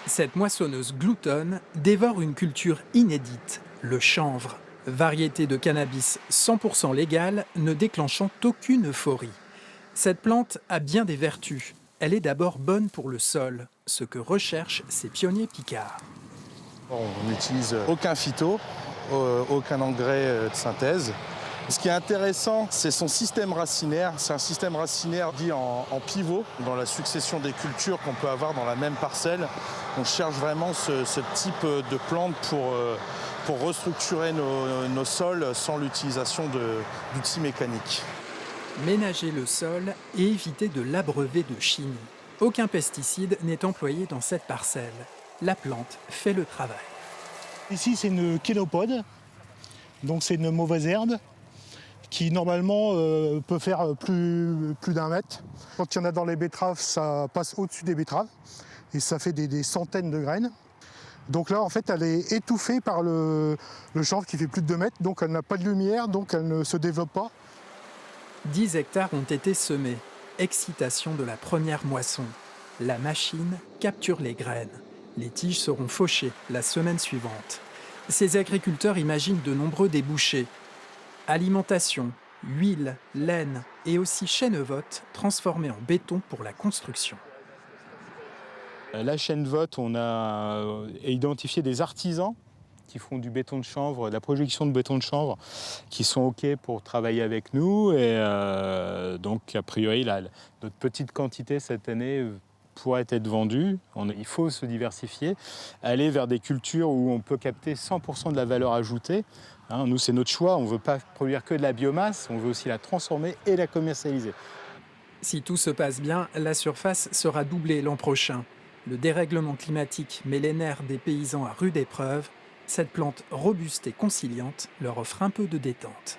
Cette moissonneuse gloutonne dévore une culture inédite, le chanvre, variété de cannabis 100% légale ne déclenchant aucune euphorie. Cette plante a bien des vertus. Elle est d'abord bonne pour le sol, ce que recherchent ces pionniers picards. On n'utilise aucun phyto, aucun engrais de synthèse. Ce qui est intéressant, c'est son système racinaire. C'est un système racinaire dit en pivot. Dans la succession des cultures qu'on peut avoir dans la même parcelle, on cherche vraiment ce type de plante pour restructurer nos sols sans l'utilisation d'outils mécaniques. Ménager le sol et éviter de l'abreuver de chimie. Aucun pesticide n'est employé dans cette parcelle. La plante fait le travail. Ici, c'est une kénopode, donc c'est une mauvaise herbe qui normalement peut faire plus d'un mètre. Quand il y en a dans les betteraves, ça passe au-dessus des betteraves et ça fait des centaines de graines. Donc là, en fait, elle est étouffée par le chanvre qui fait plus de 2 mètres, donc elle n'a pas de lumière, donc elle ne se développe pas. 10 hectares ont été semés. Excitation de la première moisson. La machine capture les graines. Les tiges seront fauchées la semaine suivante. Ces agriculteurs imaginent de nombreux débouchés. Alimentation, huile, laine et aussi chènevotte transformée en béton pour la construction. La chènevotte, on a identifié des artisans qui font du béton de chanvre, de la projection de béton de chanvre, qui sont OK pour travailler avec nous. Et donc, a priori, notre petite quantité cette année pourrait être vendue. Il faut se diversifier, aller vers des cultures où on peut capter 100% de la valeur ajoutée. Nous, c'est notre choix. On ne veut pas produire que de la biomasse, on veut aussi la transformer et la commercialiser. Si tout se passe bien, la surface sera doublée l'an prochain. Le dérèglement climatique met les nerfs des paysans à rude épreuve. Cette plante robuste et conciliante leur offre un peu de détente.